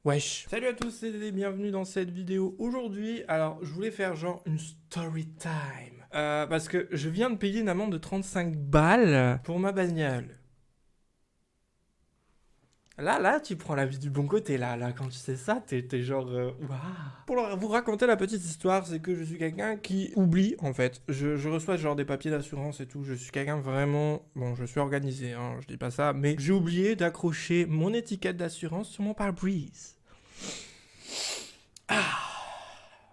Wesh. Salut à tous et bienvenue dans cette vidéo. Aujourd'hui, alors je voulais faire genre une story time. Parce que je viens de payer une amende de 35 balles pour ma bagnole. Là, tu prends la vie du bon côté, là, quand tu sais ça, t'es genre, waouh. Pour vous raconter la petite histoire, c'est que je suis quelqu'un qui oublie, en fait. Je reçois genre des papiers d'assurance et tout, je suis quelqu'un vraiment, bon, je suis organisé, hein, je dis pas ça, mais j'ai oublié d'accrocher mon étiquette d'assurance sur mon pare-brise.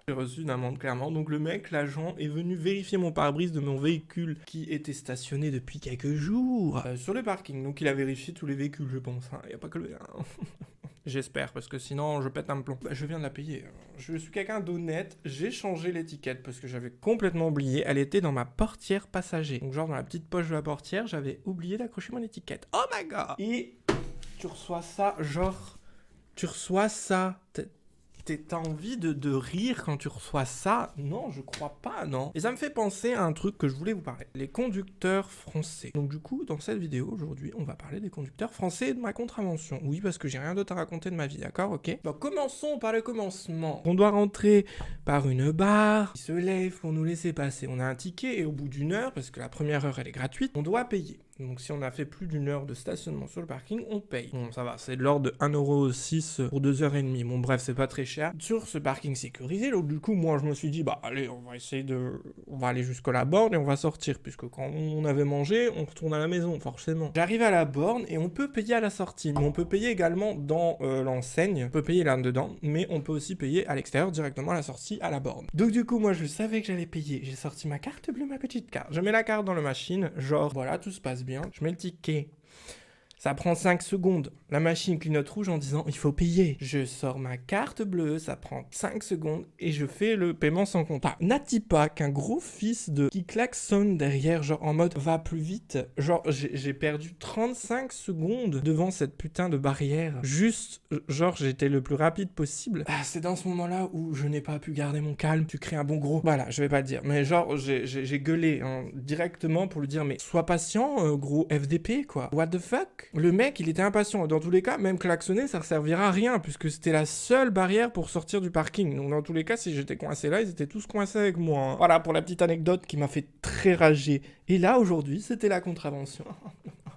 J'ai reçu une amende clairement, donc le mec, l'agent, est venu vérifier mon pare-brise de mon véhicule qui était stationné depuis quelques jours sur le parking. Donc il a vérifié tous les véhicules, je pense. Il n'y a pas que le mien. J'espère, parce que sinon je pète un plomb. Bah, je viens de la payer. Je suis quelqu'un d'honnête, j'ai changé l'étiquette parce que j'avais complètement oublié. Elle était dans ma portière passager. Donc genre dans la petite poche de la portière, j'avais oublié d'accrocher mon étiquette. Oh my god! Et tu reçois ça, genre... Tu reçois ça... T'as envie de rire quand tu reçois ça? Non, je crois pas, non. Et ça me fait penser à un truc que je voulais vous parler. Les conducteurs français. Donc du coup, dans cette vidéo, aujourd'hui, on va parler des conducteurs français et de ma contravention. Oui, parce que j'ai rien d'autre à raconter de ma vie, d'accord? Ok? Donc commençons par le commencement. On doit rentrer par une barre qui se lève pour nous laisser passer. On a un ticket et au bout d'une heure, parce que la première heure, elle est gratuite, on doit payer. Donc si on a fait plus d'une heure de stationnement sur le parking, on paye. Bon, ça va, c'est de l'ordre de 1,06€ pour 2h30. Bon, bref, c'est pas très cher. Sur ce parking sécurisé, donc du coup, moi, je me suis dit, bah, allez, on va essayer de... On va aller jusqu'à la borne et on va sortir, puisque quand on avait mangé, on retourne à la maison, forcément. J'arrive à la borne et on peut payer à la sortie. Mais on peut payer également dans l'enseigne. On peut payer là-dedans, mais on peut aussi payer à l'extérieur, directement à la sortie, à la borne. Donc du coup, moi, je savais que j'allais payer. J'ai sorti ma carte bleue, ma petite carte. Je mets la carte dans la machine, genre, voilà, tout se passe bien. Je mets le ticket. Ça prend 5 secondes. La machine clignote rouge en disant il faut payer. Je sors ma carte bleue, ça prend 5 secondes et je fais le paiement sans compte. N'a-t-il pas qu'un gros fils de qui klaxonne derrière, genre en mode va plus vite. Genre j'ai perdu 35 secondes devant cette putain de barrière. Juste, genre j'étais le plus rapide possible. C'est dans ce moment-là où je n'ai pas pu garder mon calme. Tu crées un bon gros. Voilà, je vais pas le dire. Mais genre j'ai gueulé hein, directement pour lui dire mais sois patient, gros FDP quoi. What the fuck? Le mec, il était impatient. Dans tous les cas, même klaxonner, ça ne servira à rien, puisque c'était la seule barrière pour sortir du parking. Donc dans tous les cas, si j'étais coincé là, ils étaient tous coincés avec moi. Hein. Voilà pour la petite anecdote qui m'a fait très rager. Et là, aujourd'hui, c'était la contravention.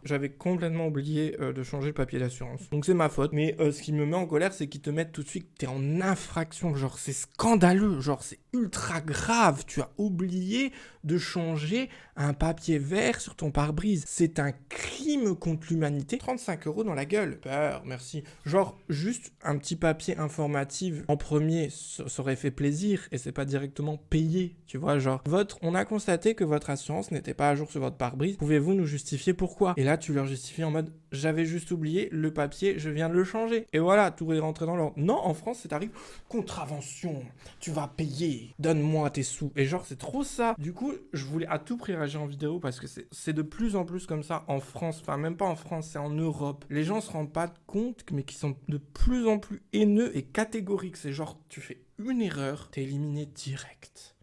J'avais complètement oublié de changer le papier d'assurance. Donc c'est ma faute. Mais ce qui me met en colère, c'est qu'ils te mettent tout de suite que t'es en infraction. Genre c'est scandaleux. Genre c'est ultra grave. Tu as oublié de changer un papier vert sur ton pare-brise. C'est un crime contre l'humanité. 35€ dans la gueule. Peur, merci. Genre juste un petit papier informatif en premier, ça aurait fait plaisir. Et c'est pas directement payé. Tu vois, genre on a constaté que votre assurance n'était pas à jour sur votre pare-brise. Pouvez-vous nous justifier pourquoi? Et là, tu leur justifies en mode j'avais juste oublié le papier, je viens de le changer. Et voilà, tout est rentré dans l'ordre. Non, en France, c'est arrivé contravention, tu vas payer, donne-moi tes sous. Et genre, c'est trop ça. Du coup, je voulais à tout prix réagir en vidéo parce que c'est de plus en plus comme ça en France. Enfin, même pas en France, c'est en Europe. Les gens se rendent pas compte, mais qui sont de plus en plus haineux et catégoriques. C'est genre, tu fais une erreur, t'es éliminé direct.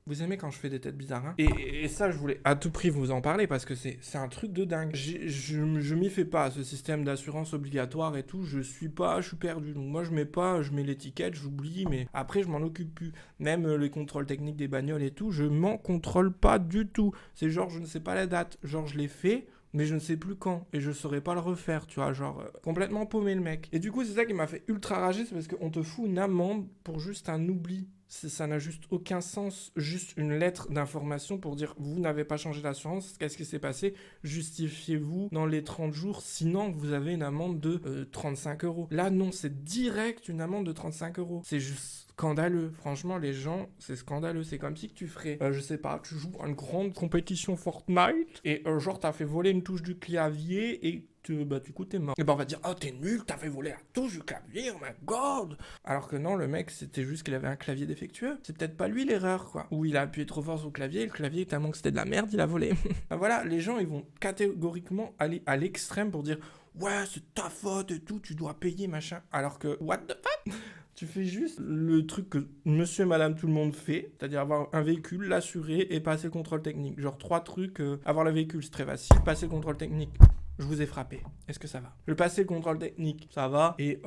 Vous aimez quand je fais des têtes bizarres, hein? Et ça, je voulais à tout prix vous en parler parce que c'est un truc de dingue. Je m'y fais pas, ce système d'assurance obligatoire et tout, je suis perdu. Donc moi, je mets l'étiquette, j'oublie, mais après, je m'en occupe plus. Même les contrôles techniques des bagnoles et tout, je m'en contrôle pas du tout. C'est genre, je ne sais pas la date. Genre, je l'ai fait, mais je ne sais plus quand, et je saurais pas le refaire, tu vois, genre, complètement paumé le mec. Et du coup, c'est ça qui m'a fait ultra rager, c'est parce qu'on te fout une amende pour juste un oubli. Ça n'a juste aucun sens, juste une lettre d'information pour dire vous n'avez pas changé d'assurance, qu'est-ce qui s'est passé, justifiez-vous dans les 30 jours, sinon vous avez une amende de 35€. Là non, c'est direct une amende de 35€. C'est juste scandaleux, franchement les gens, c'est scandaleux, c'est comme si que tu ferais, je sais pas, tu joues à une grande compétition Fortnite et genre t'as fait voler une touche du clavier et du coup t'es mort. Et ben on va dire oh t'es nul, t'as fait voler la touche du clavier, oh my god. Alors que non, le mec c'était juste qu'il avait un clavier défectueux. C'est peut-être pas lui l'erreur quoi. Ou il a appuyé trop fort sur le clavier et le clavier tellement que c'était de la merde, il a volé. Ben voilà, les gens ils vont catégoriquement aller à l'extrême pour dire ouais c'est ta faute et tout, tu dois payer machin. Alors que what the fuck. Tu fais juste le truc que monsieur et madame tout le monde fait, c'est-à-dire avoir un véhicule, l'assurer et passer le contrôle technique. Genre 3 trucs, avoir le véhicule c'est très facile, passer le contrôle technique je vous ai frappé. Est-ce que ça va? Je vais passer le contrôle technique, ça va. Et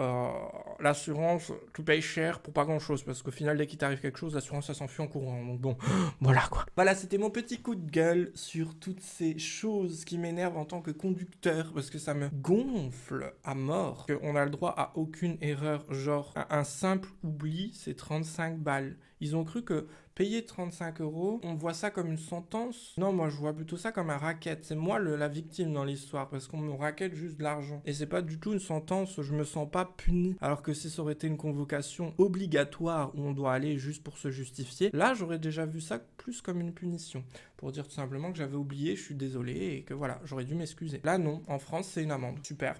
l'assurance, tu payes cher pour pas grand-chose. Parce qu'au final, dès qu'il t'arrive quelque chose, l'assurance, ça s'enfuit en courant. Donc bon, voilà quoi. Voilà, c'était mon petit coup de gueule sur toutes ces choses qui m'énervent en tant que conducteur. Parce que ça me gonfle à mort. On a le droit à aucune erreur. Genre, un simple oubli, c'est 35 balles. Ils ont cru que payer 35 €, on voit ça comme une sentence. Non, moi je vois plutôt ça comme un racket. C'est moi la victime dans l'histoire parce qu'on me raquette juste de l'argent. Et c'est pas du tout une sentence, je me sens pas puni. Alors que si ça aurait été une convocation obligatoire où on doit aller juste pour se justifier, là j'aurais déjà vu ça plus comme une punition. Pour dire tout simplement que j'avais oublié, je suis désolé et que voilà, j'aurais dû m'excuser. Là non, en France c'est une amende. Super.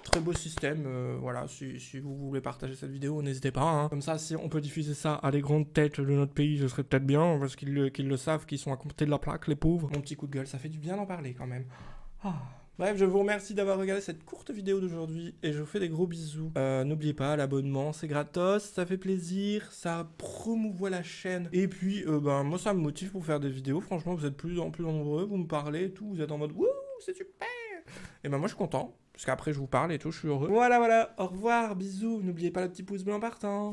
Très beau système, voilà, si vous voulez partager cette vidéo, n'hésitez pas, hein. Comme ça, si on peut diffuser ça à les grandes têtes de notre pays, ce serait peut-être bien, parce qu'ils le savent, qu'ils sont à côté de la plaque, les pauvres. Mon petit coup de gueule, ça fait du bien d'en parler quand même. Bref, je vous remercie d'avoir regardé cette courte vidéo d'aujourd'hui, et je vous fais des gros bisous. N'oubliez pas, l'abonnement, c'est gratos, ça fait plaisir, ça promouvoit la chaîne, et puis, moi, ça me motive pour faire des vidéos. Franchement, vous êtes de plus en plus nombreux, vous me parlez et tout, vous êtes en mode, wouh, c'est super. Et moi, je suis content. Parce qu'après, je vous parle et tout, je suis heureux. Voilà, au revoir, bisous. N'oubliez pas le petit pouce bleu en partant.